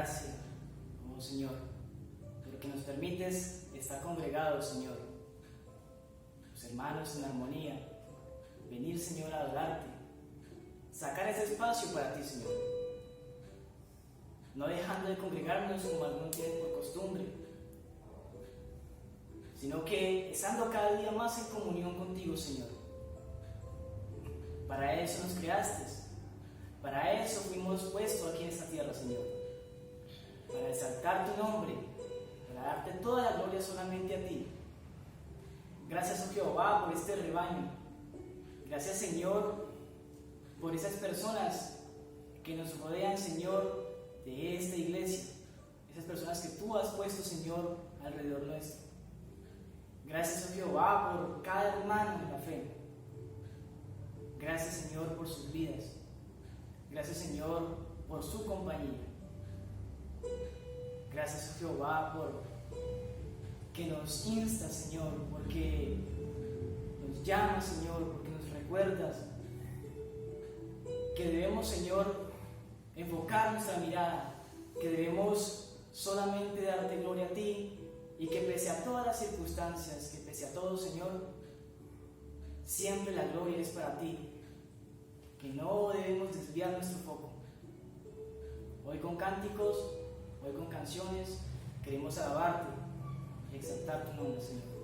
gracia, oh Señor, porque nos permites estar congregados, Señor, tus hermanos en armonía, venir, Señor, a adorarte, sacar ese espacio para ti, Señor, no dejando de congregarnos como algunos tienen por costumbre, sino que estando cada día más en comunión contigo, Señor. Para eso nos creaste, para eso fuimos puestos aquí en esta tierra, Señor, para exaltar tu nombre, para darte toda la gloria solamente a ti. Gracias, oh Jehová, por este rebaño. Gracias, Señor, por esas personas que nos rodean, Señor, de esta iglesia, esas personas que tú has puesto, Señor, alrededor nuestro. Gracias, oh Jehová, por cada hermano en la fe. Gracias, Señor, por sus vidas. Gracias, Señor, por su compañía. Gracias, oh Jehová, por que nos insta, Señor, porque nos llamas, Señor, porque nos recuerdas que debemos, Señor, enfocar nuestra mirada, que debemos solamente darte gloria a ti y que pese a todas las circunstancias, que pese a todo, Señor, siempre la gloria es para ti, que no debemos desviar nuestro foco. Hoy con cánticos, hoy con canciones, queremos alabarte y exaltar tu nombre, Señor.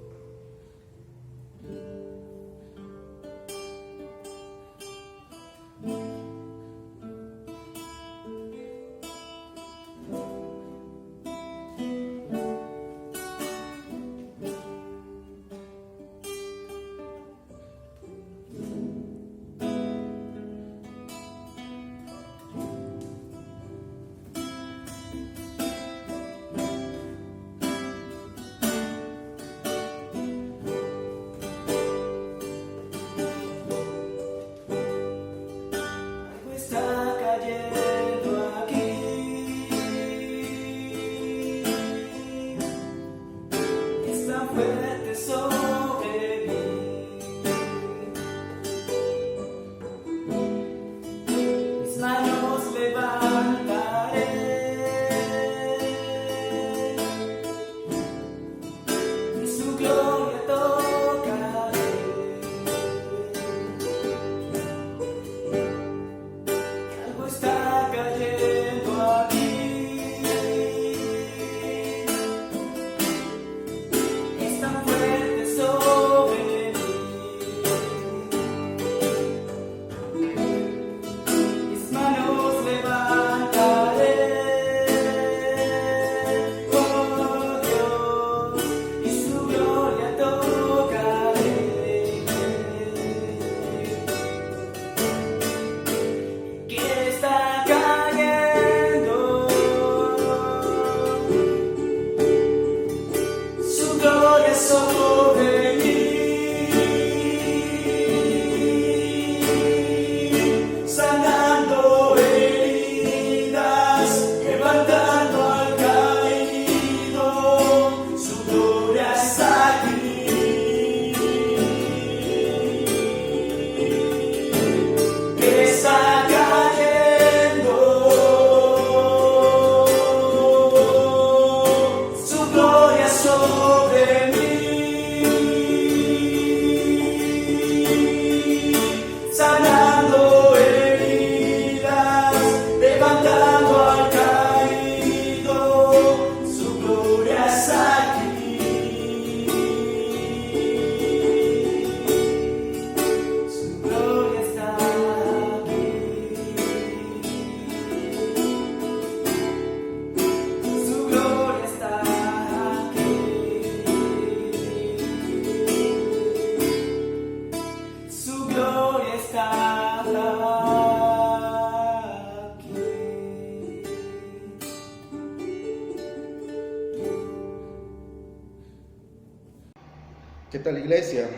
¿Qué tal, iglesia?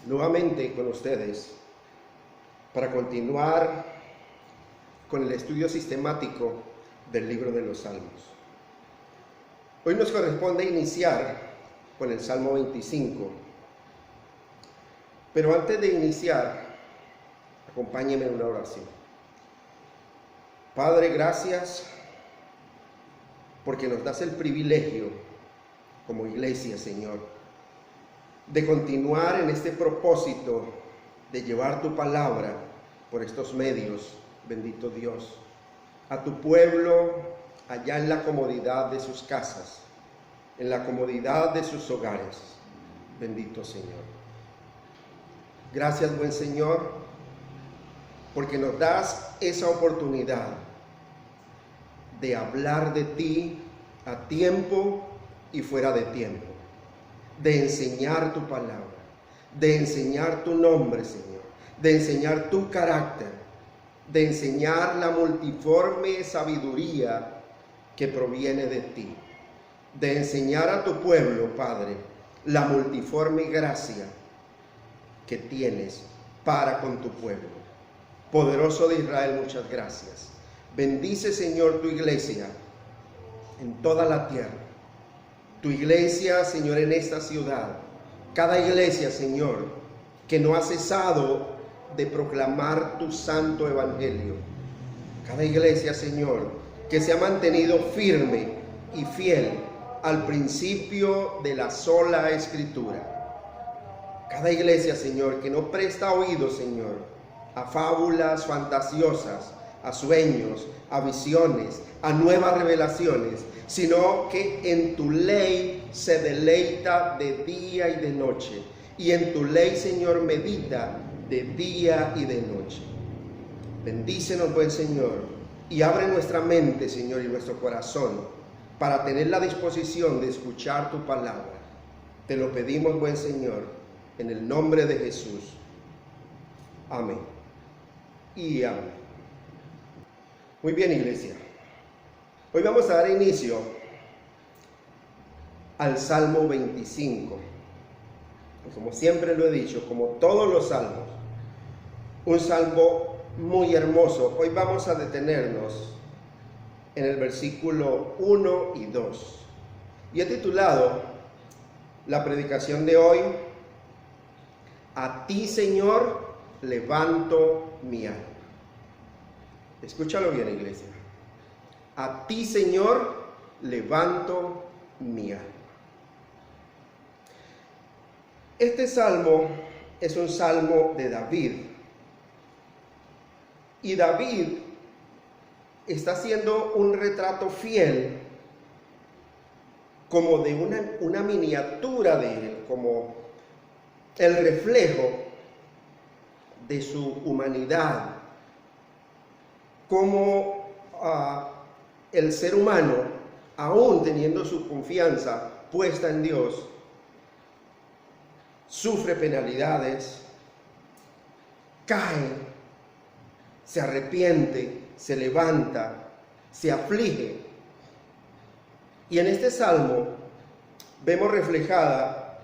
Nuevamente con ustedes para continuar con el estudio sistemático del libro de los Salmos. Hoy nos corresponde iniciar con el Salmo 25. Pero antes de iniciar, acompáñenme en una oración. Padre, gracias porque nos das el privilegio como iglesia, Señor, de continuar en este propósito de llevar tu palabra por estos medios, bendito Dios, a tu pueblo allá en la comodidad de sus casas, en la comodidad de sus hogares, bendito Señor. Gracias, buen Señor, porque nos das esa oportunidad de hablar de ti a tiempo y fuera de tiempo, de enseñar tu palabra, de enseñar tu nombre, Señor, de enseñar tu carácter, de enseñar la multiforme sabiduría que proviene de ti, de enseñar a tu pueblo, Padre, la multiforme gracia que tienes para con tu pueblo. Poderoso de Israel, muchas gracias. Bendice, Señor, tu iglesia en toda la tierra. Tu iglesia, Señor, en esta ciudad. Cada iglesia, Señor, que no ha cesado de proclamar tu santo evangelio. Cada iglesia, Señor, que se ha mantenido firme y fiel al principio de la sola escritura. Cada iglesia, Señor, que no presta oído, Señor, a fábulas fantasiosas, a sueños, a visiones, a nuevas revelaciones, sino que en tu ley se deleita de día y de noche. Y en tu ley, Señor, medita de día y de noche. Bendícenos, buen Señor, y abre nuestra mente, Señor, y nuestro corazón para tener la disposición de escuchar tu palabra. Te lo pedimos, buen Señor, en el nombre de Jesús. Amén. Y amén. Muy bien, iglesia. Hoy vamos a dar inicio al Salmo 25. Y como siempre lo he dicho, como todos los salmos, un salmo muy hermoso. Hoy vamos a detenernos en el versículo 1 y 2. Y he titulado la predicación de hoy: A ti, Señor, levanto mi alma. Escúchalo bien, iglesia. A ti, Señor, levanto mi alma. Este salmo es un salmo de David. Y David está haciendo un retrato fiel, como de una miniatura de él, como el reflejo de su humanidad, como el ser humano, aún teniendo su confianza puesta en Dios, sufre penalidades, cae, se arrepiente, se levanta, se aflige. Y en este salmo vemos reflejada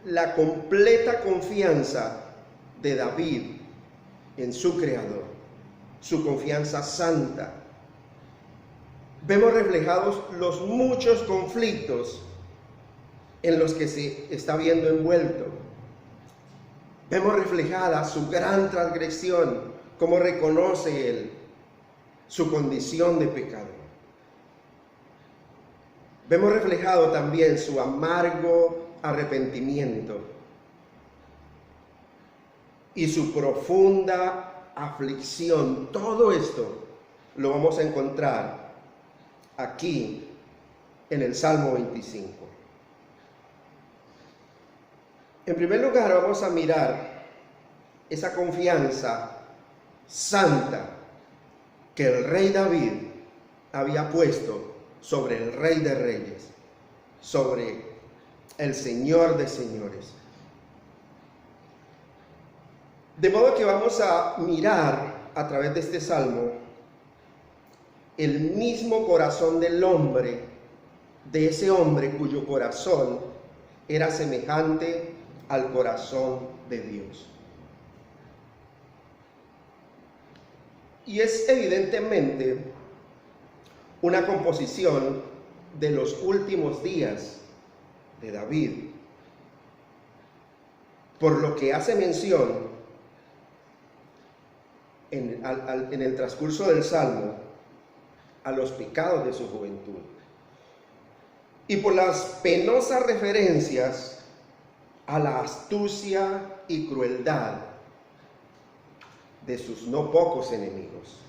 la completa confianza de David en su Creador, su confianza santa. Vemos reflejados los muchos conflictos en los que se está viendo envuelto. Vemos reflejada su gran transgresión, cómo reconoce él su condición de pecador. Vemos reflejado también su amargo arrepentimiento y su profunda aflicción. Todo esto lo vamos a encontrar aquí en el Salmo 25. En primer lugar, vamos a mirar esa confianza santa que el rey David había puesto sobre el Rey de Reyes, sobre el Señor de Señores. De modo que vamos a mirar a través de este salmo el mismo corazón del hombre, de ese hombre cuyo corazón era semejante al corazón de Dios. Y es evidentemente una composición de los últimos días de David, por lo que hace mención en el transcurso del Salmo a los pecados de su juventud. y por las penosas referencias a la astucia y crueldad de sus no pocos enemigos.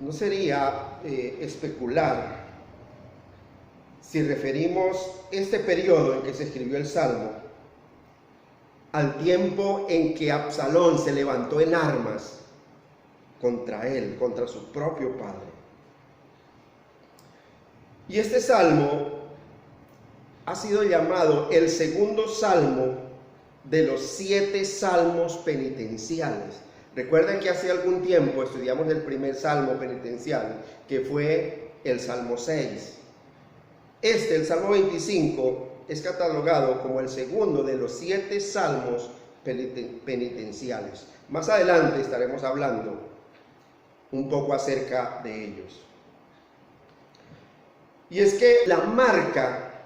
No sería especular si referimos este periodo en que se escribió el Salmo al tiempo en que Absalón se levantó en armas contra él, contra su propio padre. Y este salmo ha sido llamado el segundo salmo de los 7 salmos penitenciales. Recuerden que hace algún tiempo estudiamos el primer salmo penitencial, que fue el Salmo 6. El Salmo 25, es catalogado como el segundo de los 7 salmos penitenciales. Más adelante estaremos hablando un poco acerca de ellos. Y es que la marca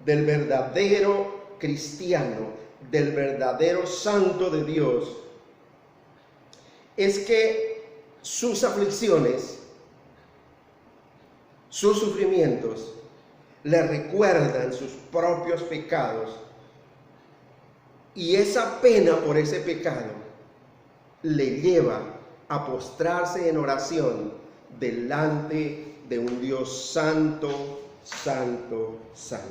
del verdadero cristiano, del verdadero santo de Dios, es que sus aflicciones, sus sufrimientos, le recuerdan sus propios pecados, y esa pena por ese pecado le lleva a postrarse en oración delante de un Dios santo, santo, santo.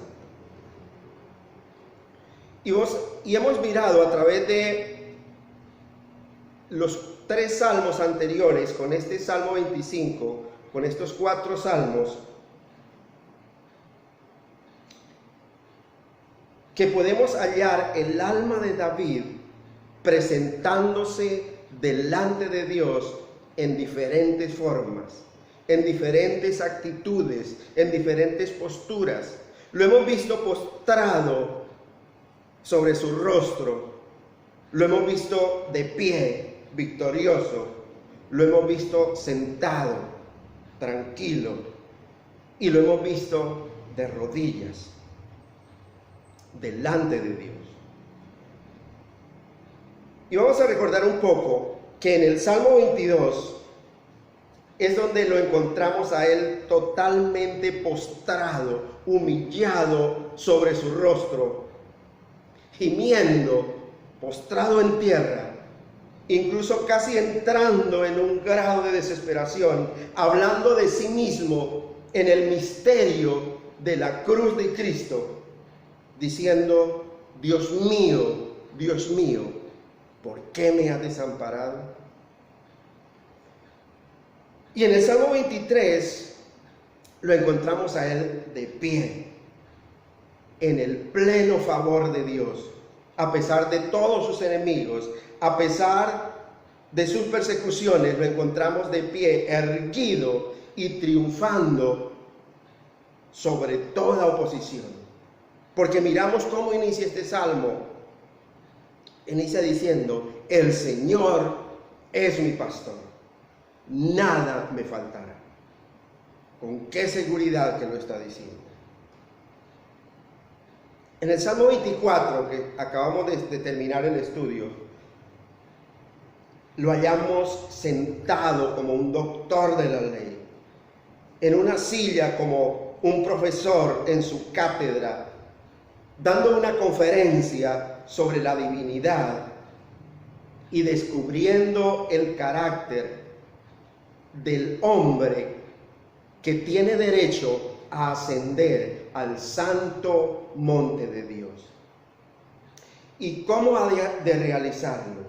Y hemos mirado a través de los 3 salmos anteriores, con este Salmo 25, con estos 4 salmos, que podemos hallar el alma de David presentándose delante de Dios en diferentes formas, en diferentes actitudes, en diferentes posturas. Lo hemos visto postrado sobre su rostro, lo hemos visto de pie, victorioso, lo hemos visto sentado, tranquilo, y lo hemos visto de rodillas delante de Dios. Y vamos a recordar un poco que en el Salmo 22 es donde lo encontramos a él totalmente postrado, humillado sobre su rostro, gimiendo, postrado en tierra, incluso casi entrando en un grado de desesperación, hablando de sí mismo en el misterio de la cruz de Cristo, diciendo: Dios mío, ¿por qué me has desamparado? Y en el Salmo 23 lo encontramos a él de pie, en el pleno favor de Dios, a pesar de todos sus enemigos, a pesar de sus persecuciones, lo encontramos de pie, erguido y triunfando sobre toda oposición. Porque miramos cómo inicia este salmo. Inicia diciendo: el Señor es mi pastor, nada me faltará. ¿Con qué seguridad que lo está diciendo? En el Salmo 24, que acabamos de terminar el estudio, lo hallamos sentado como un doctor de la ley, en una silla como un profesor en su cátedra, dando una conferencia sobre la divinidad y descubriendo el carácter del hombre que tiene derecho a ascender al santo monte de Dios. ¿Y cómo ha de realizarlo?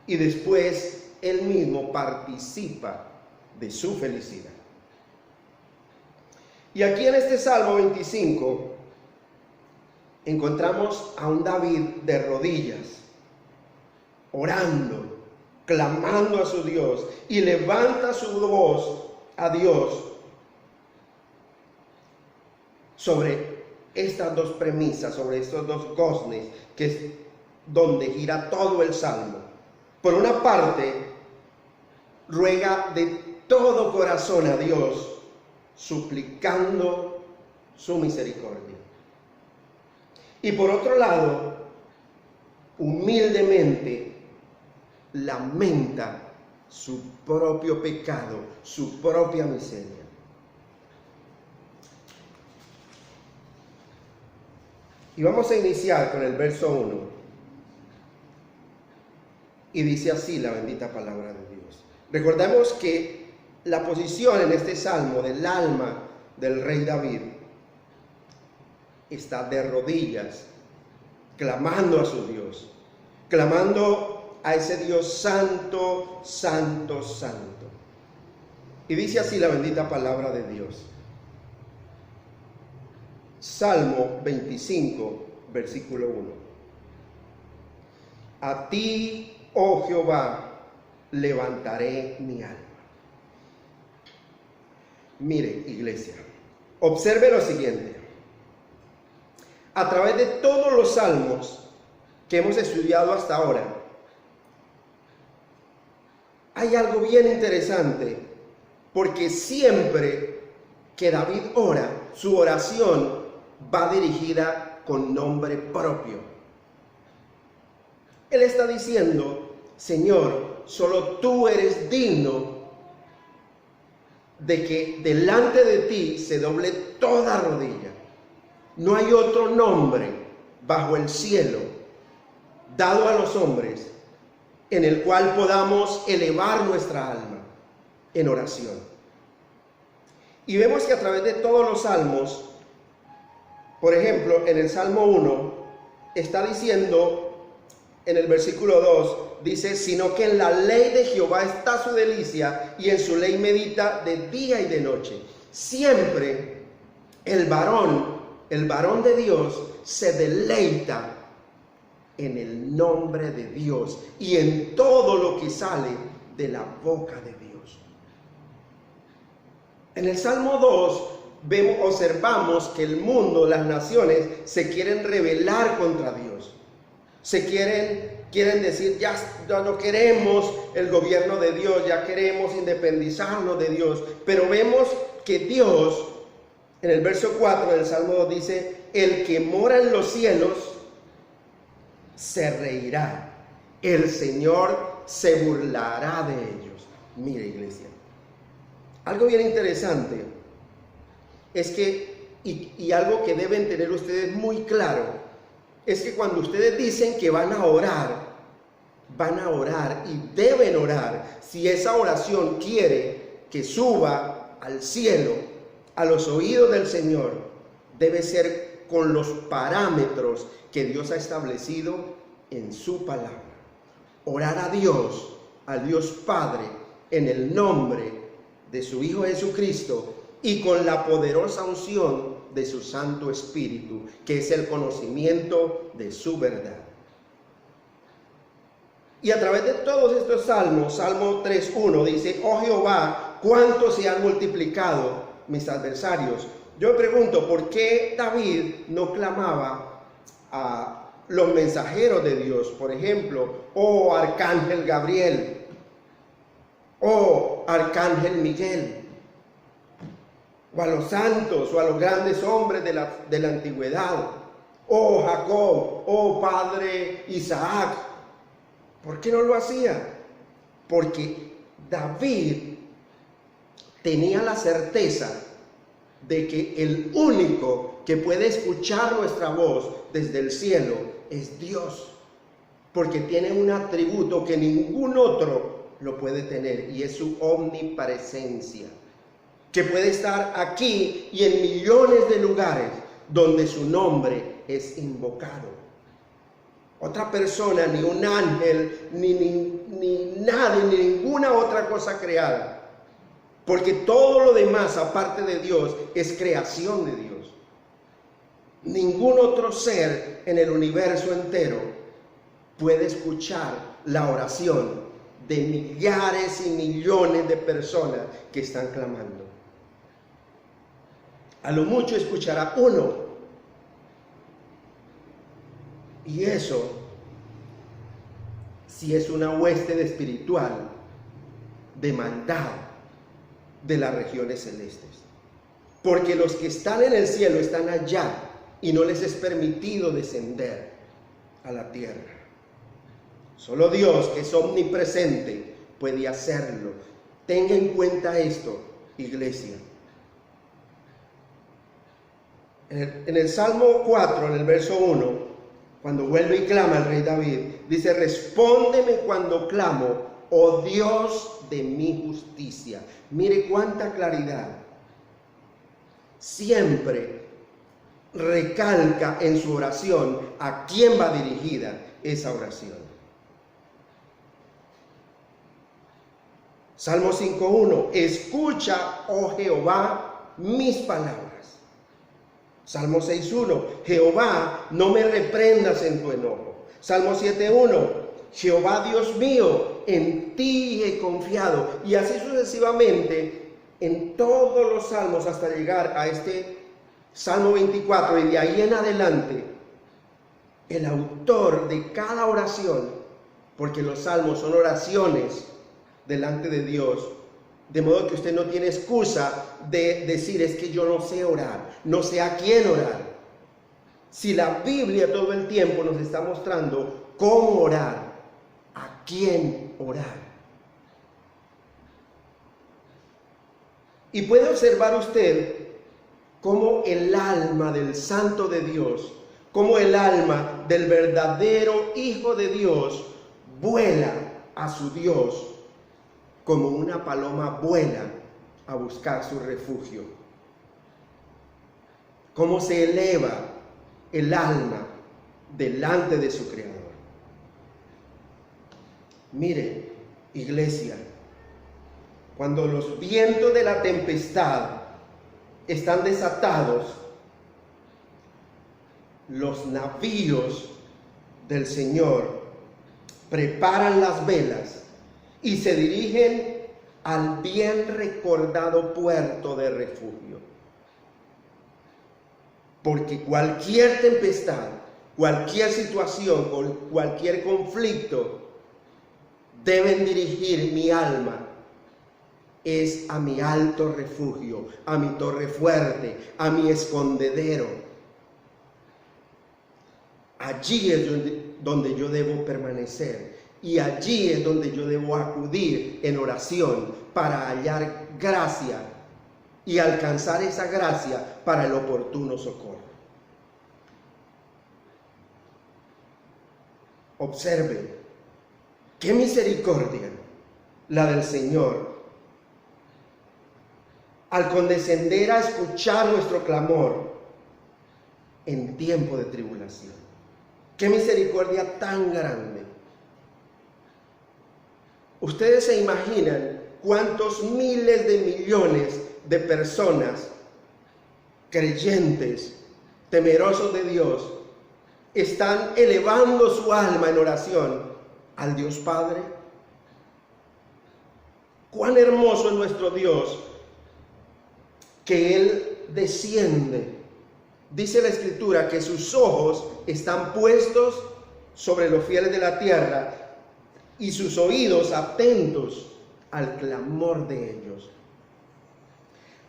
Y después él mismo participa de su felicidad. Y aquí en este Salmo 25 encontramos a un David de rodillas, orando, clamando a su Dios, y levanta su voz a Dios sobre estas 2 premisas, sobre estos 2 goznes, que es donde gira todo el Salmo. Por una parte, ruega de todo corazón a Dios, suplicando su misericordia. Y por otro lado, humildemente lamenta su propio pecado, su propia miseria. Y vamos a iniciar con el verso 1. Y dice así la bendita palabra de Dios. Recordemos que la posición en este salmo del alma del rey David está de rodillas, clamando a su Dios, clamando a ese Dios santo, santo, santo. Y dice así la bendita palabra de Dios. Salmo 25, versículo 1. A ti, oh Jehová, levantaré mi alma. Mire, iglesia, observe lo siguiente. A través de todos los salmos que hemos estudiado hasta ahora, hay algo bien interesante, porque siempre que David ora, su oración va dirigida con nombre propio. Él está diciendo: Señor, solo tú eres digno de que delante de ti se doble toda rodilla. No hay otro nombre bajo el cielo dado a los hombres en el cual podamos elevar nuestra alma en oración. Y vemos que a través de todos los salmos, por ejemplo, en el Salmo 1, está diciendo, en el versículo 2, dice: sino que en la ley de Jehová está su delicia, y en su ley medita de día y de noche. Siempre el varón de Dios se deleita en el nombre de Dios y en todo lo que sale de la boca de Dios. En el Salmo 2 observamos que el mundo, las naciones, se quieren rebelar contra Dios. Quieren decir: ya no queremos el gobierno de Dios, ya queremos independizarnos de Dios. Pero vemos que Dios, en el verso 4 del Salmo 2 dice: el que mora en los cielos se reirá, el Señor se burlará de ellos. Mire, iglesia, algo bien interesante es que, y algo que deben tener ustedes muy claro, es que cuando ustedes dicen que van a orar y deben orar. Si esa oración quiere que suba al cielo, a los oídos del Señor, debe ser con los parámetros que Dios ha establecido en su palabra. Orar a Dios, al Dios Padre, en el nombre de su Hijo Jesucristo y con la poderosa unción de su Santo Espíritu, que es el conocimiento de su verdad. Y a través de todos estos salmos, Salmo 3:1 dice: oh Jehová, cuánto se han multiplicado mis adversarios. Yo me pregunto, ¿por qué David no clamaba a los mensajeros de Dios? Por ejemplo, oh Arcángel Gabriel, oh Arcángel Miguel, o a los santos, o a los grandes hombres de la antigüedad, oh Jacob, oh Padre Isaac. ¿Por qué no lo hacía? Porque David tenía la certeza de que el único que puede escuchar nuestra voz desde el cielo es Dios, porque tiene un atributo que ningún otro lo puede tener, y es su omnipresencia, que puede estar aquí y en millones de lugares donde su nombre es invocado. Otra persona, ni un ángel, ni nadie, ni ninguna otra cosa creada, porque todo lo demás aparte de Dios es creación de Dios. Ningún otro ser en el universo entero puede escuchar la oración de millares y millones de personas que están clamando. A lo mucho escuchará uno. Y eso, si es una hueste espiritual de maldad de las regiones celestes. Porque los que están en el cielo están allá y no les es permitido descender a la tierra. Solo Dios, que es omnipresente, puede hacerlo. Tenga en cuenta esto, iglesia. En el Salmo 4, en el verso 1, cuando vuelve y clama el rey David, dice: respóndeme cuando clamo, oh Dios de mi justicia. Mire cuánta claridad. Siempre recalca en su oración a quién va dirigida esa oración. Salmo 5.1: escucha, oh Jehová, mis palabras. Salmo 6.1: Jehová, no me reprendas en tu enojo. Salmo 7.1: Jehová Dios mío, en ti he confiado. Y así sucesivamente en todos los salmos hasta llegar a este Salmo 24, y de ahí en adelante, el autor de cada oración, porque los salmos son oraciones delante de Dios, de modo que usted no tiene excusa de decir: es que yo no sé orar, no sé a quién orar. Si la Biblia todo el tiempo nos está mostrando cómo orar, a quién orar. Y puede observar usted cómo el alma del Santo de Dios, cómo el alma del verdadero Hijo de Dios vuela a su Dios como una paloma vuela a buscar su refugio. Cómo se eleva el alma delante de su Creador. Mire, iglesia, cuando los vientos de la tempestad están desatados, los navíos del Señor preparan las velas y se dirigen al bien recordado puerto de refugio. Porque cualquier tempestad, cualquier situación, cualquier conflicto, deben dirigir mi alma es a mi alto refugio, a mi torre fuerte, a mi escondedero. Allí es donde yo debo permanecer, y allí es donde yo debo acudir en oración para hallar gracia y alcanzar esa gracia para el oportuno socorro. Observe qué misericordia la del Señor al condescender a escuchar nuestro clamor en tiempo de tribulación. Qué misericordia tan grande. Ustedes se imaginan cuántos miles de millones de personas creyentes, temerosos de Dios, están elevando su alma en oración al Dios Padre. Cuán hermoso es nuestro Dios, que Él desciende. Dice la Escritura que sus ojos están puestos sobre los fieles de la tierra y sus oídos atentos al clamor de ellos.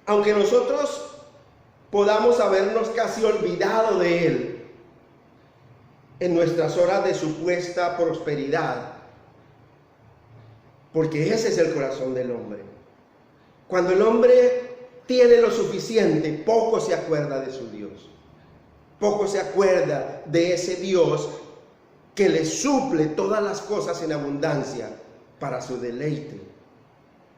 Aunque nosotros podamos habernos casi olvidado de Él en nuestras horas de supuesta prosperidad, porque ese es el corazón del hombre. Cuando el hombre tiene lo suficiente, poco se acuerda de su Dios. Poco se acuerda de ese Dios que le suple todas las cosas en abundancia para su deleite.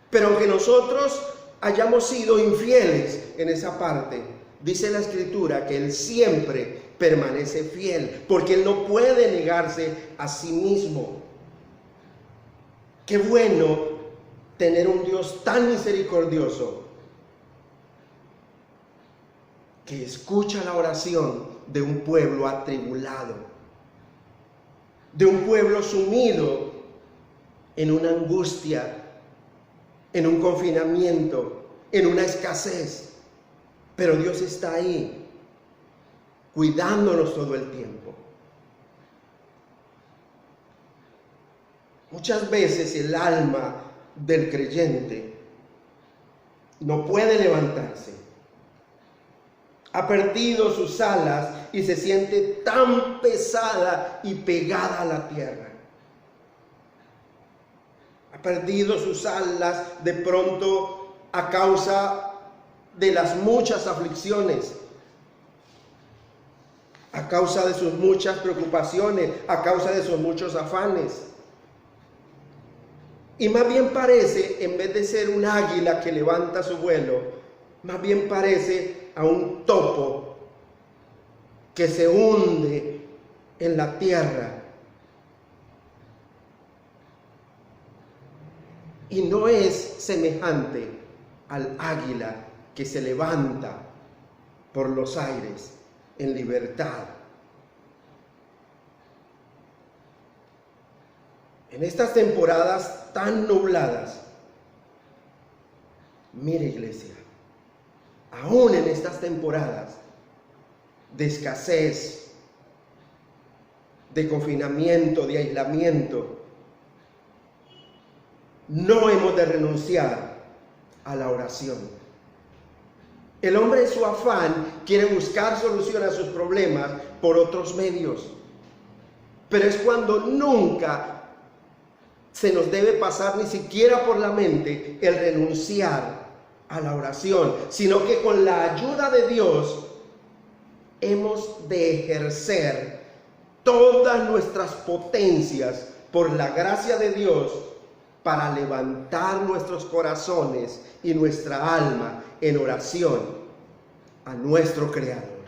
Pero aunque nosotros hayamos sido infieles en esa parte, dice la Escritura que Él siempre permanece fiel, porque Él no puede negarse a sí mismo. Qué bueno tener un Dios tan misericordioso que escucha la oración de un pueblo atribulado, de un pueblo sumido en una angustia, en un confinamiento, en una escasez. Pero Dios está ahí, cuidándonos todo el tiempo. Muchas veces el alma del creyente no puede levantarse. Ha perdido sus alas y se siente tan pesada y pegada a la tierra. Ha ha perdido sus alas de pronto a causa de las muchas aflicciones, a causa de sus muchas preocupaciones, a causa de sus muchos afanes. Y más bien parece, en vez de ser un águila que levanta su vuelo, más bien parece a un topo que se hunde en la tierra. Y no es semejante al águila que se levanta por los aires en libertad. En estas temporadas tan nubladas, mire iglesia, aún en estas temporadas de escasez, de confinamiento, de aislamiento, no hemos de renunciar a la oración. El hombre en su afán quiere buscar solución a sus problemas por otros medios, pero es cuando nunca se nos debe pasar ni siquiera por la mente el renunciar a la oración, sino que con la ayuda de Dios hemos de ejercer todas nuestras potencias por la gracia de Dios para levantar nuestros corazones y nuestra alma en oración a nuestro Creador.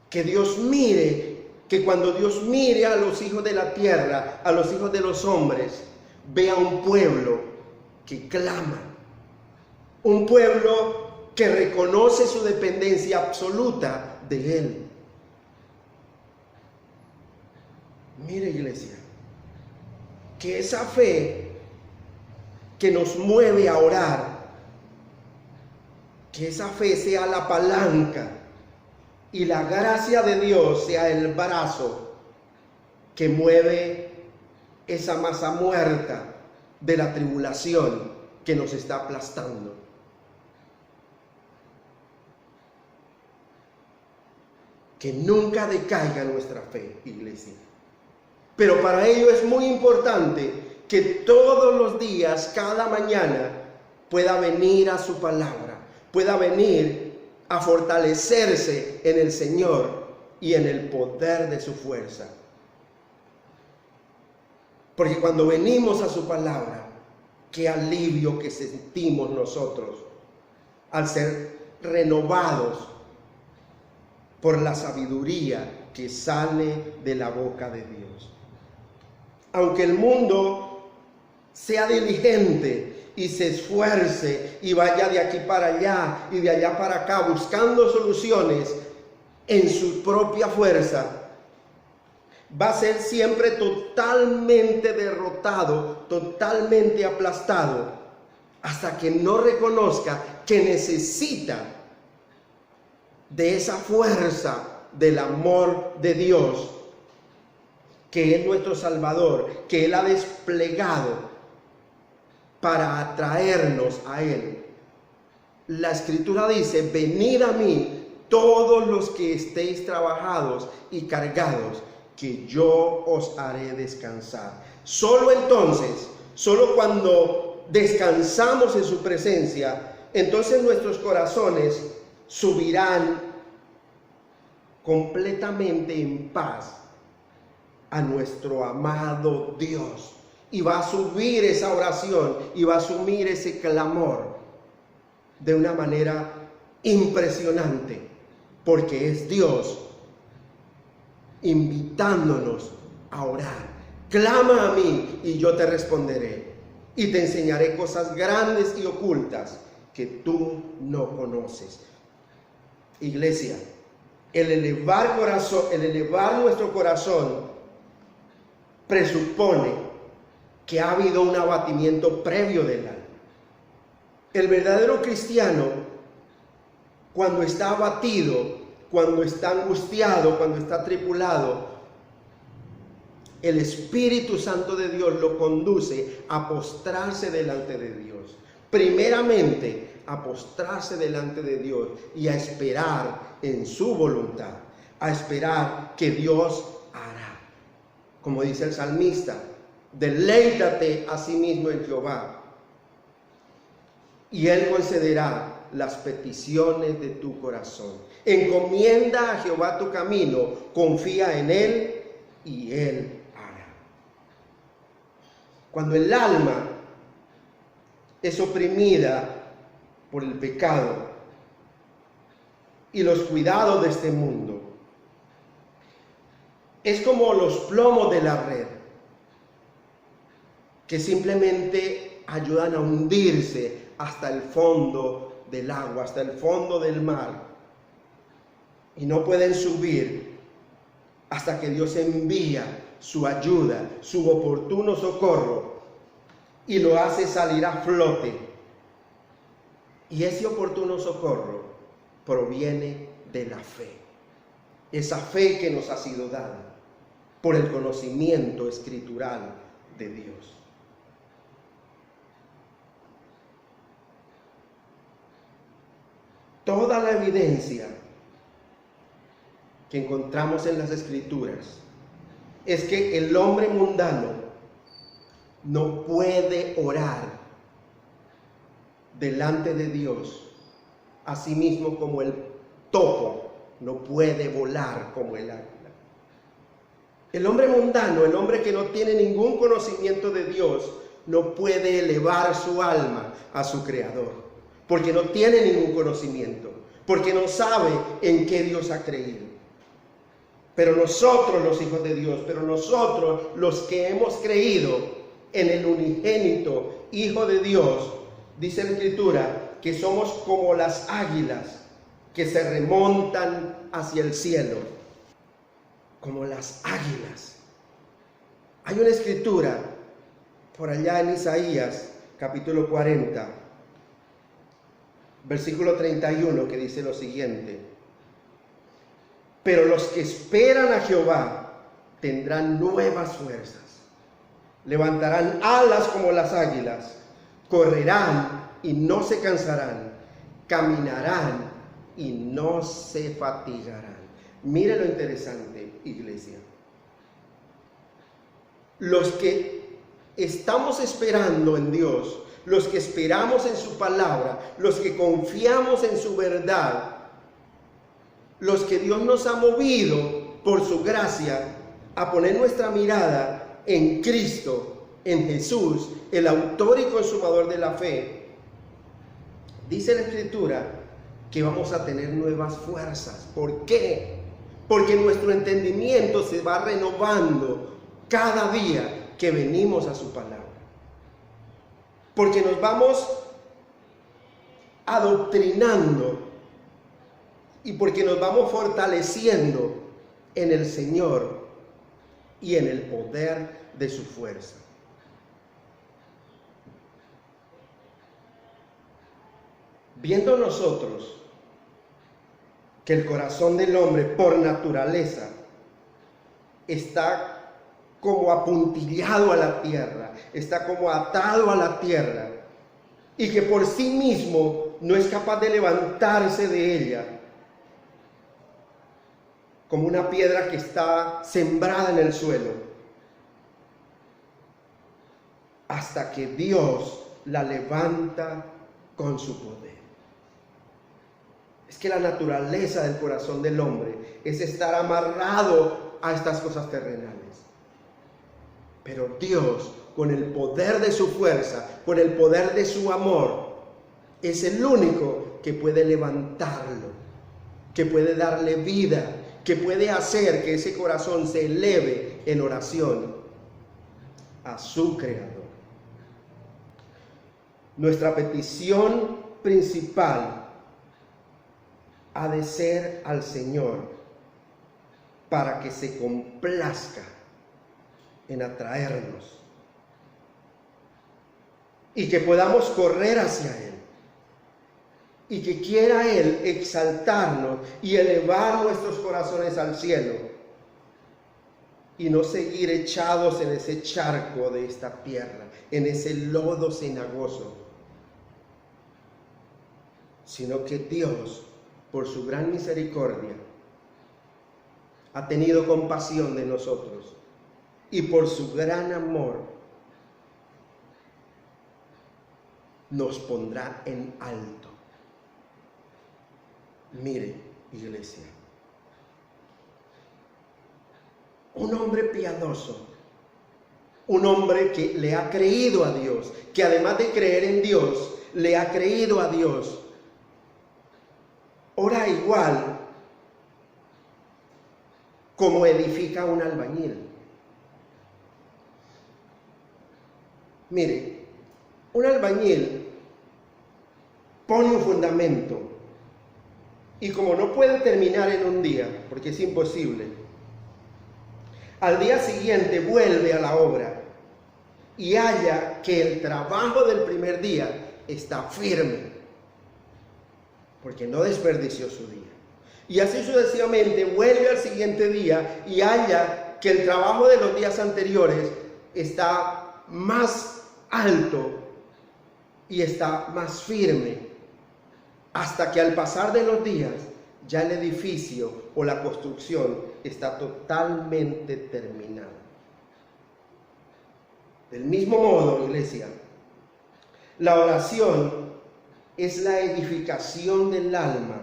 Que Dios mire, que cuando Dios mire a los hijos de la tierra, a los hijos de los hombres, vea un pueblo que clama, un pueblo que reconoce su dependencia absoluta de Él. Mire iglesia, que esa fe que nos mueve a orar, que esa fe sea la palanca y la gracia de Dios sea el brazo que mueve esa masa muerta de la tribulación que nos está aplastando. Que nunca decaiga nuestra fe, iglesia. Pero para ello es muy importante que todos los días, cada mañana, pueda venir a su palabra, pueda venir a fortalecerse en el Señor y en el poder de su fuerza. Porque cuando venimos a su palabra, qué alivio que sentimos nosotros al ser renovados por la sabiduría que sale de la boca de Dios. Aunque el mundo sea diligente y se esfuerce y vaya de aquí para allá y de allá para acá buscando soluciones en su propia fuerza, va a ser siempre totalmente derrotado, totalmente aplastado, hasta que no reconozca que necesita de esa fuerza del amor de Dios, que es nuestro Salvador, que Él ha desplegado para atraernos a Él. La Escritura dice: venid a mí todos los que estéis trabajados y cargados, que yo os haré descansar. Solo entonces, solo cuando descansamos en su presencia, entonces nuestros corazones subirán completamente en paz a nuestro amado Dios, y va a subir esa oración y va a asumir ese clamor de una manera impresionante, porque es Dios invitándonos a orar. Clama a mí y yo te responderé y te enseñaré cosas grandes y ocultas que tú no conoces. Iglesia, el elevar nuestro corazón presupone que ha habido un abatimiento previo del alma. El verdadero cristiano, cuando está abatido, cuando está angustiado, cuando está tribulado, el Espíritu Santo de Dios lo conduce a postrarse delante de Dios. Primeramente, a postrarse delante de Dios y a esperar en su voluntad, a esperar que Dios hará. Como dice el salmista, deleítate a sí mismo en Jehová, y Él concederá las peticiones de tu corazón. Encomienda a Jehová tu camino, confía en Él, y Él hará. Cuando el alma es oprimida por el pecado y los cuidados de este mundo, es como los plomos de la red, que simplemente ayudan a hundirse hasta el fondo del agua, hasta el fondo del mar, y no pueden subir hasta que Dios envía su ayuda, su oportuno socorro, y lo hace salir a flote. Y ese oportuno socorro proviene de la fe, esa fe que nos ha sido dada por el conocimiento escritural de Dios. Toda la evidencia que encontramos en las Escrituras es que el hombre mundano no puede orar delante de Dios, así mismo como el topo no puede volar como el águila. El hombre mundano, el hombre que no tiene ningún conocimiento de Dios, no puede elevar su alma a su Creador, porque no tiene ningún conocimiento, porque no sabe en qué Dios ha creído. Pero nosotros, los hijos de Dios, pero nosotros, los que hemos creído en el unigénito Hijo de Dios, dice la Escritura, que somos como las águilas que se remontan hacia el cielo. Como las águilas. Hay una escritura por allá en Isaías, capítulo 40, versículo 31, que dice lo siguiente: pero los que esperan a Jehová tendrán nuevas fuerzas, levantarán alas como las águilas, correrán y no se cansarán, caminarán y no se fatigarán. Mire lo interesante, iglesia. Los que estamos esperando en Dios, los que esperamos en su palabra, los que confiamos en su verdad, los que Dios nos ha movido por su gracia a poner nuestra mirada en Cristo, en Jesús, el autor y consumador de la fe, dice la Escritura que vamos a tener nuevas fuerzas. ¿Por qué? Porque nuestro entendimiento se va renovando cada día que venimos a su palabra. Porque nos vamos adoctrinando y porque nos vamos fortaleciendo en el Señor y en el poder de su fuerza. Viendo nosotros que el corazón del hombre por naturaleza está como apuntillado a la tierra, está como atado a la tierra, y que por sí mismo no es capaz de levantarse de ella, como una piedra que está sembrada en el suelo, hasta que Dios la levanta con su poder. Es que la naturaleza del corazón del hombre es estar amarrado a estas cosas terrenales. Pero Dios, con el poder de su fuerza, con el poder de su amor, es el único que puede levantarlo, que puede darle vida, que puede hacer que ese corazón se eleve en oración a su Creador. Nuestra petición principal ha de ser al Señor para que se complazca en atraernos y que podamos correr hacia Él y que quiera Él exaltarnos y elevar nuestros corazones al cielo y no seguir echados en ese charco de esta tierra, en ese lodo cenagoso, sino que Dios, por su gran misericordia, ha tenido compasión de nosotros y por su gran amor nos pondrá en alto. Mire, iglesia, un hombre piadoso, un hombre que le ha creído a Dios, que además de creer en Dios, le ha creído a Dios, ora igual como edifica un albañil. Mire, un albañil pone un fundamento y como no puede terminar en un día, porque es imposible, al día siguiente vuelve a la obra y halla que el trabajo del primer día está firme, porque no desperdició su día. Y así sucesivamente vuelve al siguiente día y halla que el trabajo de los días anteriores está más alto y está más firme, hasta que al pasar de los días ya el edificio o la construcción está totalmente terminada. Del mismo modo, iglesia, la oración es la edificación del alma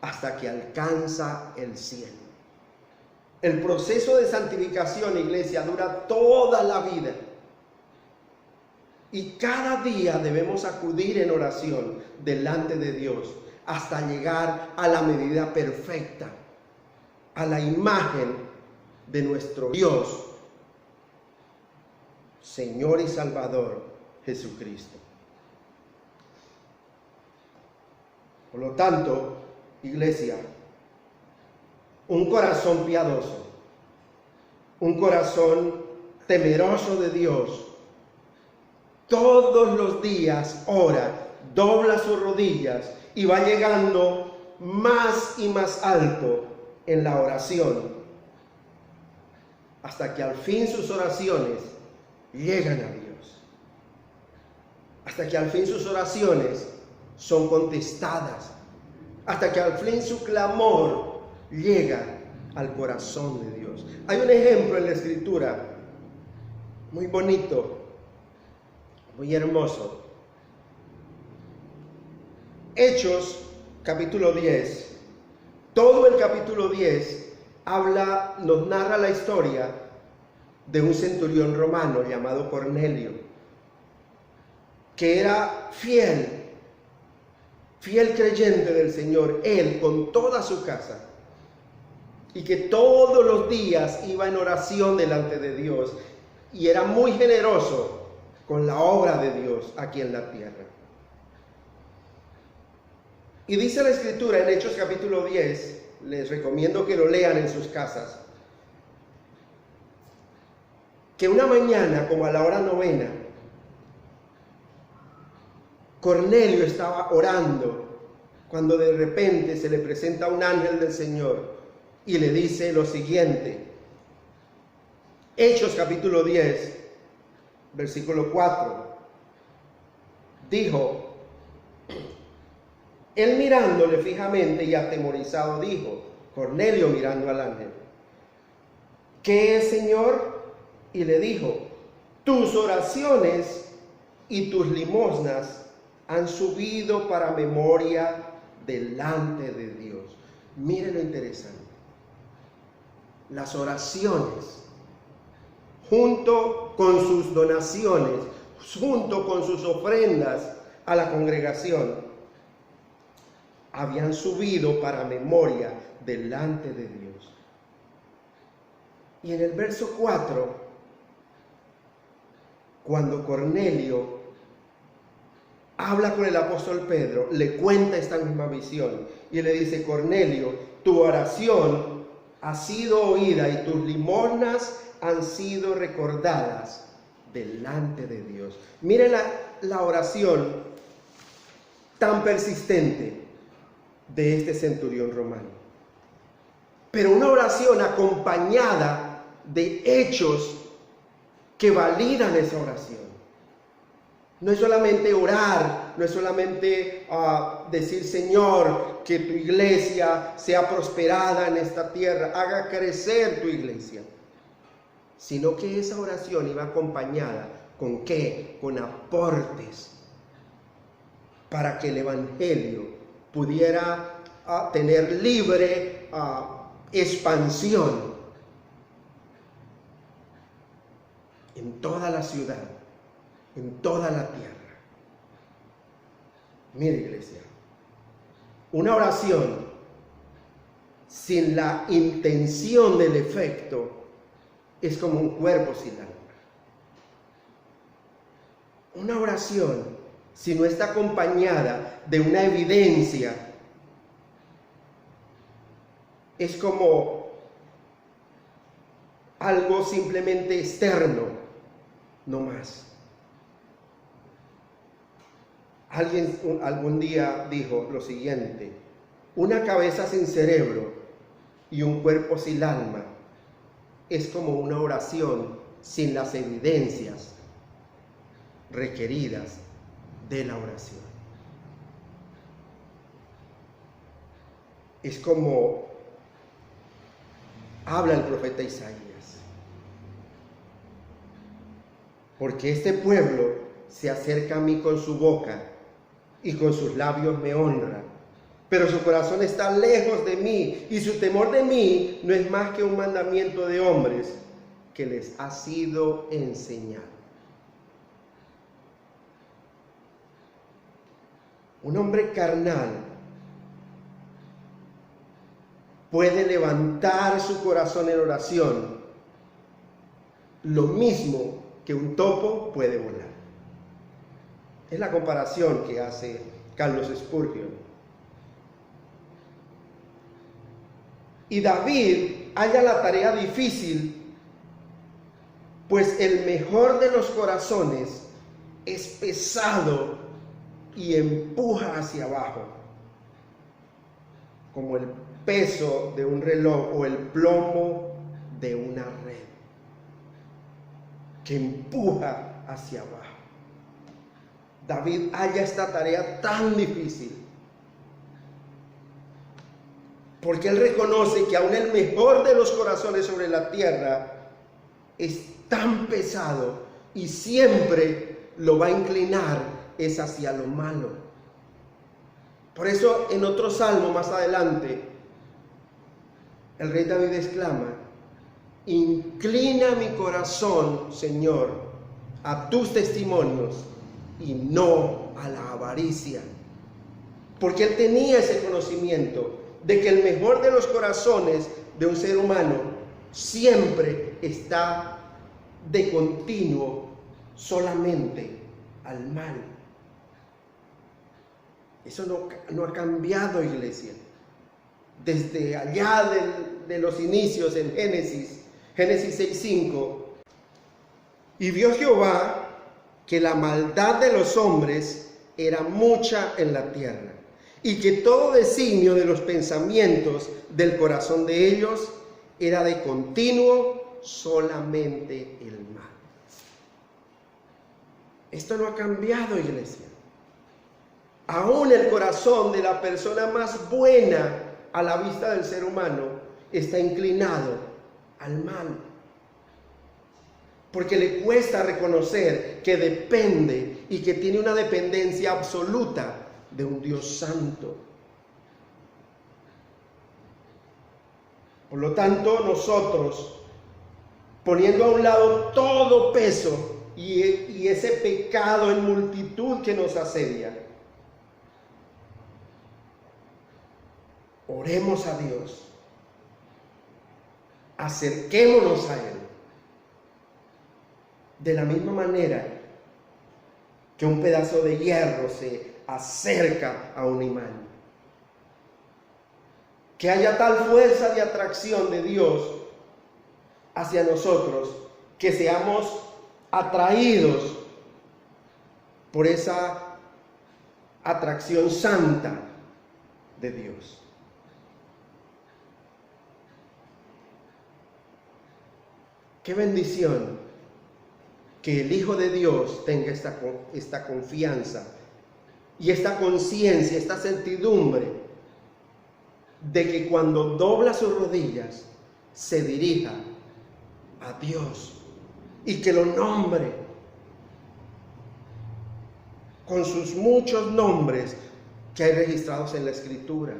hasta que alcanza el cielo. El proceso de santificación, iglesia, dura toda la vida. Y cada día debemos acudir en oración delante de Dios hasta llegar a la medida perfecta, a la imagen de nuestro Dios, Señor y Salvador Jesucristo. Por lo tanto, iglesia, un corazón piadoso, un corazón temeroso de Dios, todos los días ora, dobla sus rodillas y va llegando más y más alto en la oración, hasta que al fin sus oraciones llegan a Dios, hasta que al fin sus oraciones son contestadas, hasta que al fin su clamor llega al corazón de Dios. Hay un ejemplo en la Escritura muy bonito, muy hermoso. Hechos, capítulo 10. Todo el capítulo 10 nos narra la historia de un centurión romano llamado Cornelio, que era fiel creyente del Señor, él con toda su casa, y que todos los días iba en oración delante de Dios, y era muy generoso con la obra de Dios aquí en la tierra. Y dice la Escritura en Hechos capítulo 10, les recomiendo que lo lean en sus casas, que una mañana, como a la hora 9, Cornelio estaba orando cuando de repente se le presenta un ángel del Señor y le dice lo siguiente. Hechos capítulo 10, versículo 4. Dijo, él mirándole fijamente y atemorizado dijo, Cornelio mirando al ángel, ¿qué es, Señor? Y le dijo, tus oraciones y tus limosnas han subido para memoria delante de Dios. Mire lo interesante. Las oraciones, junto con sus donaciones, junto con sus ofrendas a la congregación, habían subido para memoria delante de Dios. Y en el verso 4, cuando Cornelio habla con el apóstol Pedro, le cuenta esta misma visión y le dice, Cornelio, tu oración ha sido oída y tus limosnas han sido recordadas delante de Dios. Mire la oración tan persistente de este centurión romano, pero una oración acompañada de hechos que validan esa oración. No es solamente orar, no es solamente decir, Señor, que tu iglesia sea prosperada en esta tierra, haga crecer tu iglesia. sino que esa oración iba acompañada ¿con qué? Con aportes para que el Evangelio pudiera tener libre expansión en toda la ciudad, en toda la tierra. Mire, iglesia, una oración sin la intención del efecto es como un cuerpo sin alma. Una oración, si no está acompañada de una evidencia, es como algo simplemente externo, no más. Alguien algún día dijo lo siguiente: una cabeza sin cerebro y un cuerpo sin alma es como una oración sin las evidencias requeridas de la oración. Es como habla el profeta Isaías: porque este pueblo se acerca a mí con su boca y con sus labios me honra, pero su corazón está lejos de mí y su temor de mí no es más que un mandamiento de hombres que les ha sido enseñado. Un hombre carnal puede levantar su corazón en oración, lo mismo que un topo puede volar. Es la comparación que hace Carlos Spurgeon. Y David halla la tarea difícil, pues el mejor de los corazones es pesado y empuja hacia abajo, como el peso de un reloj o el plomo de una red, que empuja hacia abajo. David halla esta tarea tan difícil porque él reconoce que aún el mejor de los corazones sobre la tierra es tan pesado y siempre lo va a inclinar es hacia lo malo. Por eso en otro salmo más adelante el rey David exclama: inclina mi corazón, Señor, a tus testimonios y no a la avaricia. Porque él tenía ese conocimiento de que el mejor de los corazones de un ser humano siempre está de continuo solamente al mal. Eso no ha cambiado, iglesia. Desde allá de los inicios en Génesis 6:5, y vio Jehová que la maldad de los hombres era mucha en la tierra, y que todo designio de los pensamientos del corazón de ellos era de continuo solamente el mal. Esto no ha cambiado, iglesia. Aún el corazón de la persona más buena a la vista del ser humano está inclinado al mal, porque le cuesta reconocer que depende y que tiene una dependencia absoluta de un Dios santo. Por lo tanto, nosotros, poniendo a un lado todo peso y ese pecado en multitud que nos asedia, oremos a Dios, acerquémonos a Él, de la misma manera que un pedazo de hierro se acerca a un imán. Que haya tal fuerza de atracción de Dios hacia nosotros que seamos atraídos por esa atracción santa de Dios. Qué bendición que el Hijo de Dios tenga esta confianza y esta conciencia, esta certidumbre de que cuando dobla sus rodillas se dirija a Dios y que lo nombre con sus muchos nombres que hay registrados en la Escritura.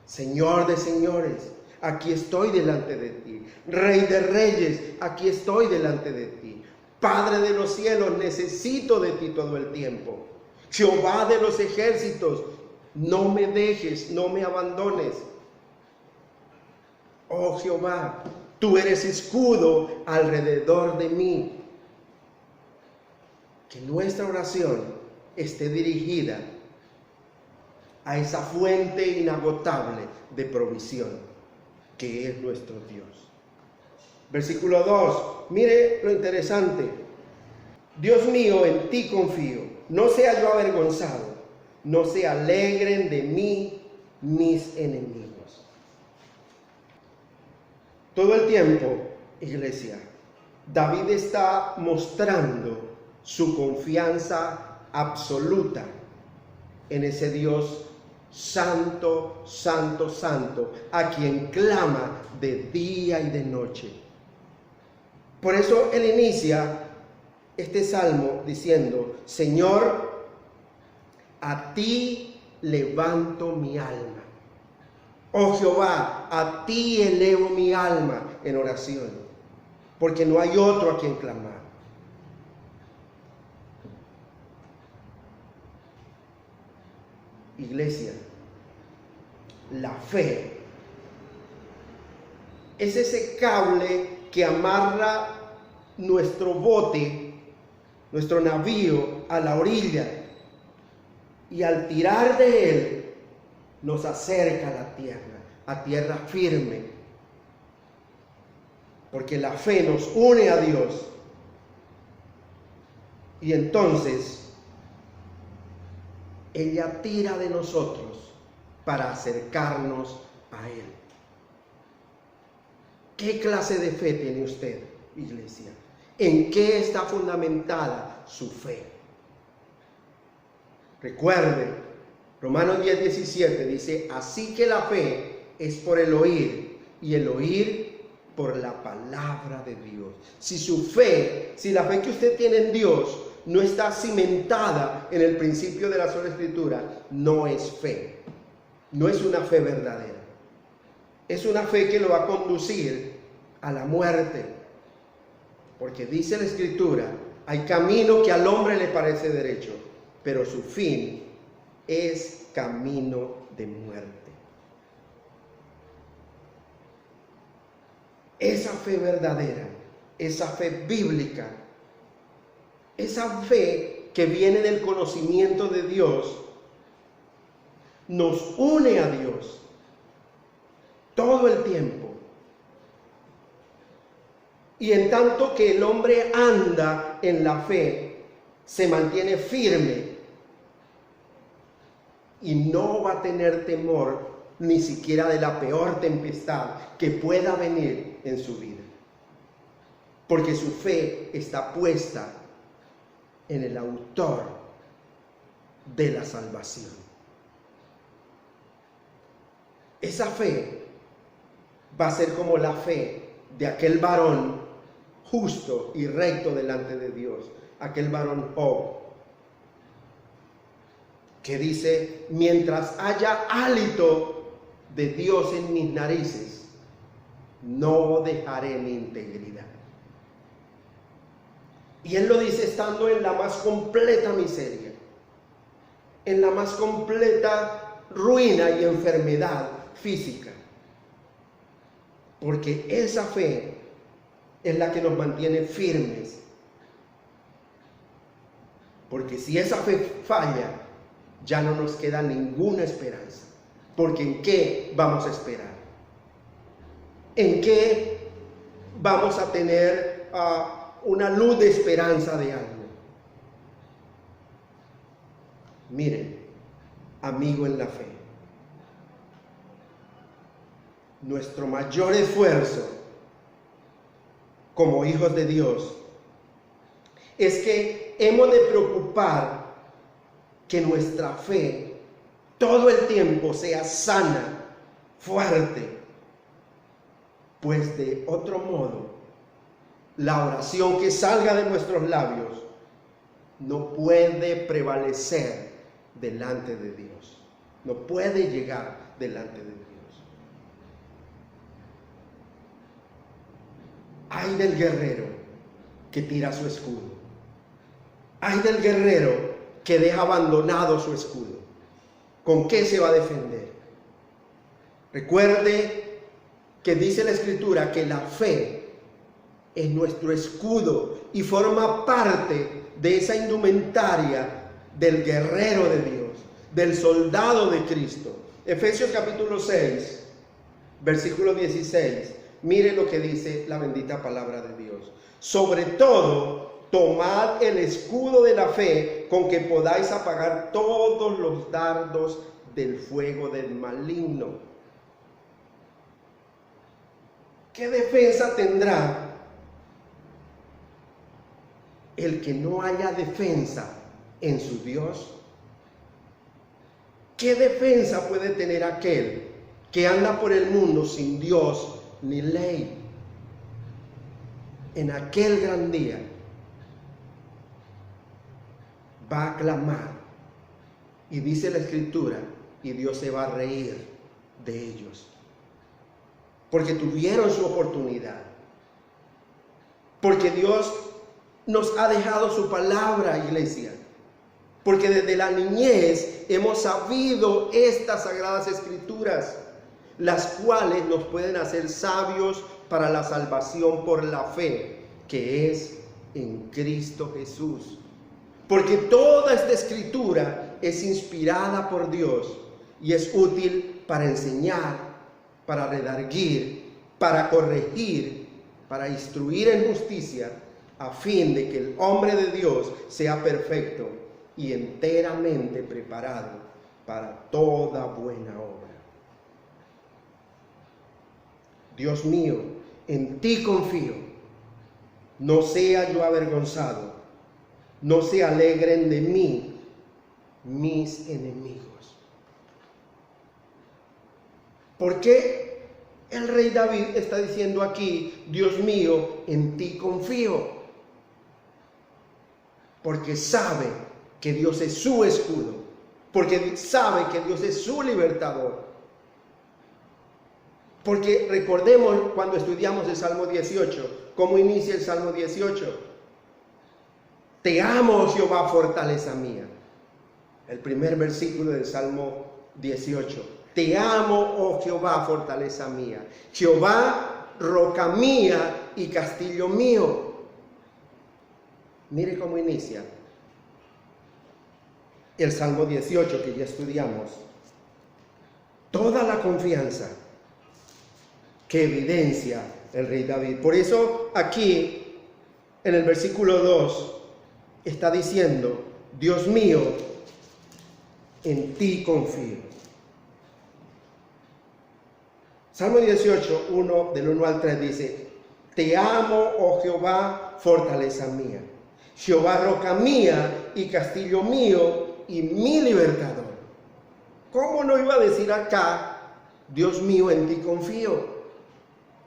Señor de señores, aquí estoy delante de ti. Rey de reyes, aquí estoy delante de ti. Padre de los cielos, necesito de ti todo el tiempo. Jehová de los ejércitos, no me dejes, no me abandones. Oh Jehová, tú eres escudo alrededor de mí. Que nuestra oración esté dirigida a esa fuente inagotable de provisión que es nuestro Dios. Versículo 2, mire lo interesante. Dios mío, en ti confío, no sea yo avergonzado, no se alegren de mí mis enemigos. Todo el tiempo, iglesia, David está mostrando su confianza absoluta en ese Dios santo, santo, santo, a quien clama de día y de noche. Por eso él inicia este salmo diciendo: Señor, a ti levanto mi alma. Oh Jehová, a ti elevo mi alma en oración, porque no hay otro a quien clamar. Iglesia, la fe es ese cable que amarra nuestro bote, nuestro navío a la orilla, y al tirar de él nos acerca a tierra firme, porque la fe nos une a Dios, y entonces ella tira de nosotros para acercarnos a Él. ¿Qué clase de fe tiene usted, iglesia? ¿En qué está fundamentada su fe? Recuerde, Romanos 10:17 dice: así que la fe es por el oír, y el oír por la palabra de Dios. Si la fe que usted tiene en Dios no está cimentada en el principio de la sola Escritura, no es fe. No es una fe verdadera. Es una fe que lo va a conducir a la muerte. Porque dice la Escritura: hay camino que al hombre le parece derecho, pero su fin es camino de muerte. Esa fe verdadera, esa fe bíblica, esa fe que viene del conocimiento de Dios, nos une a Dios todo el tiempo. Y en tanto que el hombre anda en la fe, se mantiene firme y no va a tener temor ni siquiera de la peor tempestad que pueda venir en su vida, porque su fe está puesta en el autor de la salvación. Esa fe va a ser como la fe de aquel varón justo y recto delante de Dios, aquel varón Job, que dice: mientras haya hálito de Dios en mis narices, no dejaré mi integridad. Y él lo dice estando en la más completa miseria, en la más completa ruina y enfermedad física. Porque esa fe es la que nos mantiene firmes. Porque si esa fe falla, ya no nos queda ninguna esperanza. Porque ¿en qué vamos a esperar? ¿En qué vamos a tener una luz de esperanza de algo? Miren, amigo en la fe, nuestro mayor esfuerzo como hijos de Dios es que hemos de preocupar que nuestra fe todo el tiempo sea sana, fuerte, pues de otro modo la oración que salga de nuestros labios no puede prevalecer delante de Dios. No puede llegar delante de Dios. Ay del guerrero que tira su escudo. Ay del guerrero que deja abandonado su escudo. ¿Con qué se va a defender? Recuerde que dice la Escritura que la fe es nuestro escudo y forma parte de esa indumentaria del guerrero de Dios, del soldado de Cristo. Efesios capítulo 6, versículo 16. Mire lo que dice la bendita palabra de Dios. Sobre todo, tomad el escudo de la fe con que podáis apagar todos los dardos del fuego del maligno. ¿Qué defensa tendrá el que no haya defensa en su Dios? ¿Qué defensa puede tener aquel que anda por el mundo sin Dios ni ley? En aquel gran día va a clamar, y dice la Escritura, y Dios se va a reír de ellos, porque tuvieron su oportunidad, porque Dios nos ha dejado su palabra, iglesia, porque desde la niñez hemos sabido estas sagradas Escrituras, las cuales nos pueden hacer sabios para la salvación por la fe, que es en Cristo Jesús. Porque toda esta Escritura es inspirada por Dios y es útil para enseñar, para redarguir, para corregir, para instruir en justicia, a fin de que el hombre de Dios sea perfecto y enteramente preparado para toda buena obra. Dios mío, en ti confío. No sea yo avergonzado, no se alegren de mí mis enemigos. ¿Por qué el rey David está diciendo aquí, Dios mío, en ti confío? Porque sabe que Dios es su escudo, porque sabe que Dios es su libertador. Porque recordemos cuando estudiamos el Salmo 18, ¿cómo inicia el Salmo 18? Te amo, oh Jehová, fortaleza mía. El primer versículo del Salmo 18. Te amo, oh Jehová, fortaleza mía. Jehová, roca mía y castillo mío. Mire cómo inicia el Salmo 18 que ya estudiamos. Toda la confianza que evidencia el rey David. Por eso aquí, en el versículo 2, está diciendo, Dios mío, en ti confío. Salmo 18, del 1 al 3 dice, te amo, oh Jehová, fortaleza mía. Jehová, roca mía y castillo mío y mi libertador. ¿Cómo no iba a decir acá, Dios mío, en ti confío?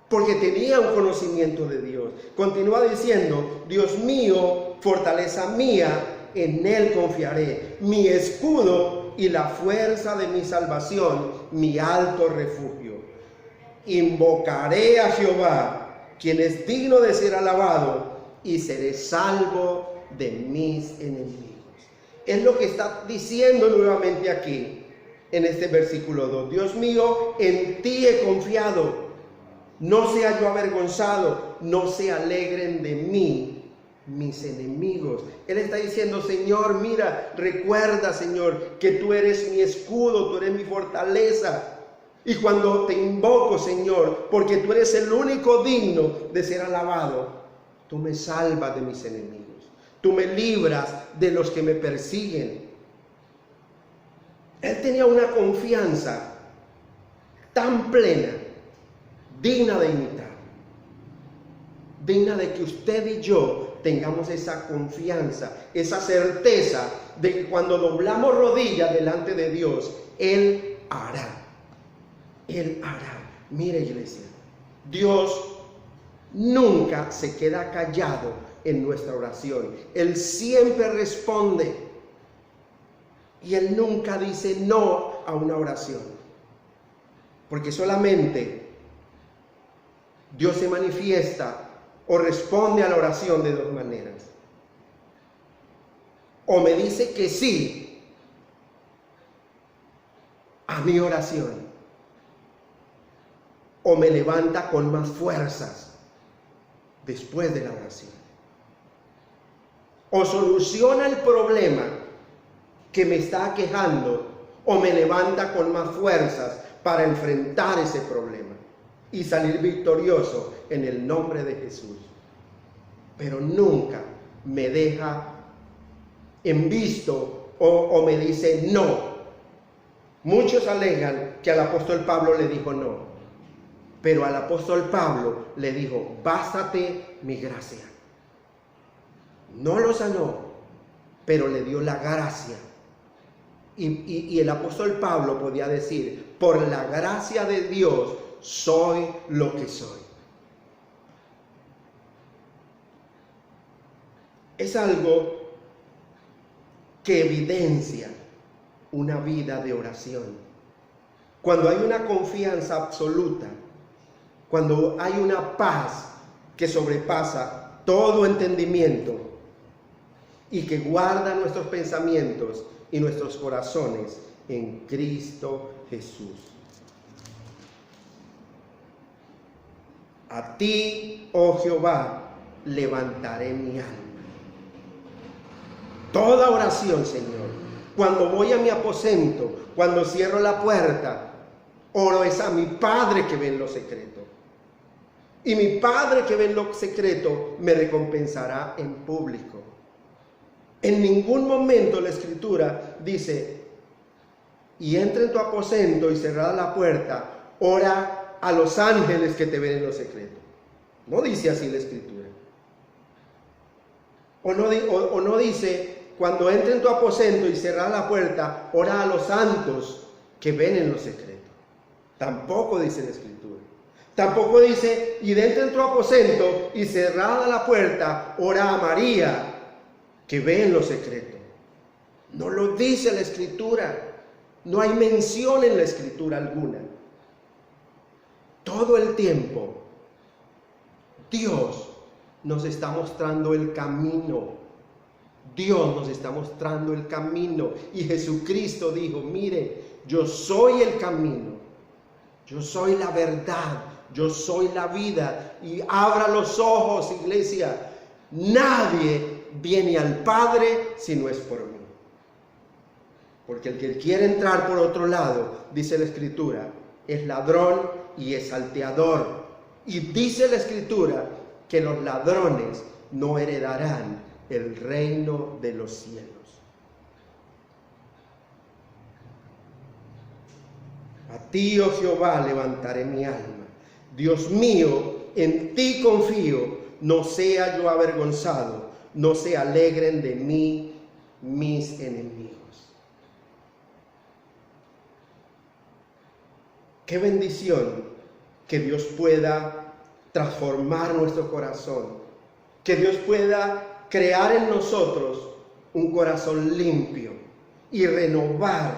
Porque tenía un conocimiento de Dios. Continúa diciendo, Dios mío, fortaleza mía, en él confiaré, mi escudo y la fuerza de mi salvación, mi alto refugio. Invocaré a Jehová, quien es digno de ser alabado, y seré salvo de mis enemigos. Es lo que está diciendo nuevamente aquí, en este versículo 2. Dios mío, en ti he confiado. No sea yo avergonzado, no se alegren de mí mis enemigos. Él está diciendo, Señor, mira, recuerda, Señor, que tú eres mi escudo, tú eres mi fortaleza. Y cuando te invoco, Señor, porque tú eres el único digno de ser alabado, tú me salvas de mis enemigos. Tú me libras de los que me persiguen. Él tenía una confianza tan plena, digna de imitar, digna de que usted y yo tengamos esa confianza, esa certeza de que cuando doblamos rodillas delante de Dios, Él hará. Él hará. Mire, iglesia, Dios nunca se queda callado en nuestra oración. Él siempre responde. Y Él nunca dice no a una oración. Porque solamente Dios se manifiesta o responde a la oración de dos maneras. O me dice que sí a mi oración, o me levanta con más fuerzas después de la oración. O soluciona el problema que me está aquejando, o me levanta con más fuerzas para enfrentar ese problema y salir victorioso en el nombre de Jesús. Pero nunca me deja en visto o me dice no. Muchos alegan que al apóstol Pablo le dijo no, pero al apóstol Pablo le dijo: bástate mi gracia. No lo sanó, pero le dio la gracia. Y el apóstol Pablo podía decir: por la gracia de Dios soy lo que soy. Es algo que evidencia una vida de oración. Cuando hay una confianza absoluta, cuando hay una paz que sobrepasa todo entendimiento y que guarda nuestros pensamientos y nuestros corazones en Cristo Jesús. A ti, oh Jehová, levantaré mi alma. Toda oración, Señor, cuando voy a mi aposento, cuando cierro la puerta, oro es a mi Padre que ve en lo secreto. Y mi Padre que ve en lo secreto me recompensará en público. En ningún momento la Escritura dice: y entra en tu aposento y cerrada la puerta, ora a los ángeles que te ven en lo secreto. No dice así la Escritura. O no dice: cuando entre en tu aposento y cerrada la puerta, ora a los santos que ven en lo secreto. Tampoco dice la Escritura. Tampoco dice: y dentro en tu aposento y cerrada la puerta, ora a María que ve en lo secreto. No lo dice la Escritura. No hay mención en la Escritura alguna. Todo el tiempo Dios nos está mostrando el camino. Dios nos está mostrando el camino. Y Jesucristo dijo: mire, yo soy el camino, yo soy la verdad, yo soy la vida. Y abra los ojos, iglesia. Nadie viene al Padre si no es por mí. Porque el que quiere entrar por otro lado, dice la Escritura, es ladrón y es salteador. Y dice la Escritura que los ladrones no heredarán el reino de los cielos. A ti, oh Jehová, levantaré mi alma. Dios mío, en ti confío. No sea yo avergonzado, no se alegren de mí mis enemigos. Qué bendición que Dios pueda transformar nuestro corazón, que Dios pueda crear en nosotros un corazón limpio y renovar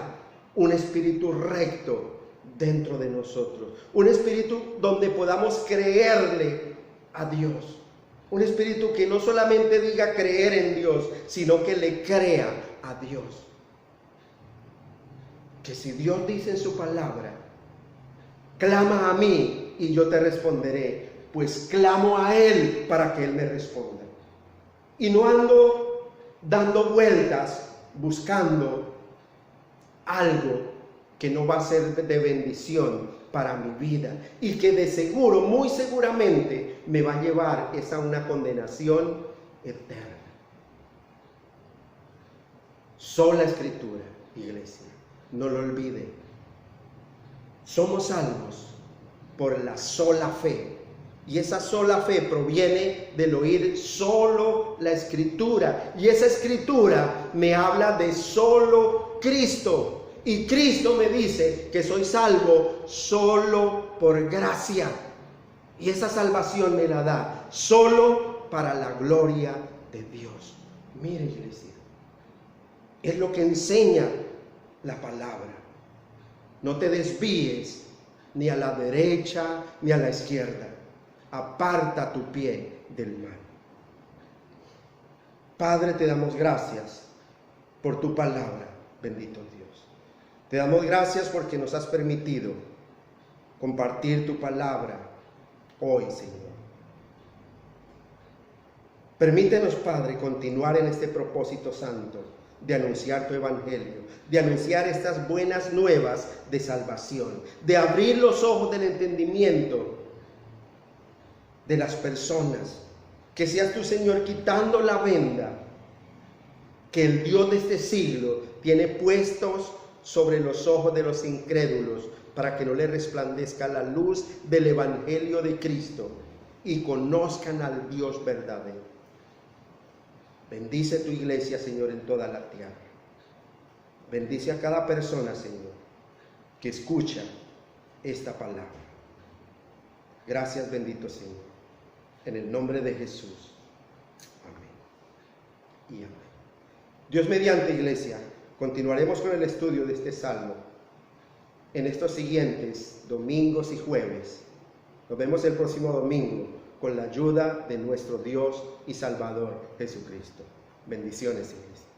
un espíritu recto dentro de nosotros, un espíritu donde podamos creerle a Dios, un espíritu que no solamente diga creer en Dios, sino que le crea a Dios. Que si Dios dice en su palabra: clama a mí y yo te responderé, pues clamo a Él para que Él me responda. Y no ando dando vueltas buscando algo que no va a ser de bendición para mi vida y que de seguro, muy seguramente, me va a llevar a una condenación eterna. Sola Escritura, iglesia, no lo olviden. Somos salvos por la sola fe. Y esa sola fe proviene del oír solo la Escritura. Y esa Escritura me habla de solo Cristo. Y Cristo me dice que soy salvo solo por gracia. Y esa salvación me la da solo para la gloria de Dios. Mire, iglesia, es lo que enseña la palabra. No te desvíes ni a la derecha ni a la izquierda. Aparta tu pie del mal. Padre, te damos gracias por tu palabra, bendito Dios. Te damos gracias porque nos has permitido compartir tu palabra hoy, Señor. Permítenos, Padre, continuar en este propósito santo de anunciar tu evangelio, de anunciar estas buenas nuevas de salvación, de abrir los ojos del entendimiento de las personas. Que seas tú, Señor, quitando la venda que el Dios de este siglo tiene puestos sobre los ojos de los incrédulos, para que no les resplandezca la luz del evangelio de Cristo y conozcan al Dios verdadero. Bendice tu iglesia, Señor, en toda la tierra. Bendice a cada persona, Señor, que escucha esta palabra. Gracias, bendito Señor. En el nombre de Jesús. Amén y amén. Dios mediante, iglesia, continuaremos con el estudio de este salmo en estos siguientes domingos y jueves. Nos vemos el próximo domingo con la ayuda de nuestro Dios y Salvador Jesucristo. Bendiciones, iglesia.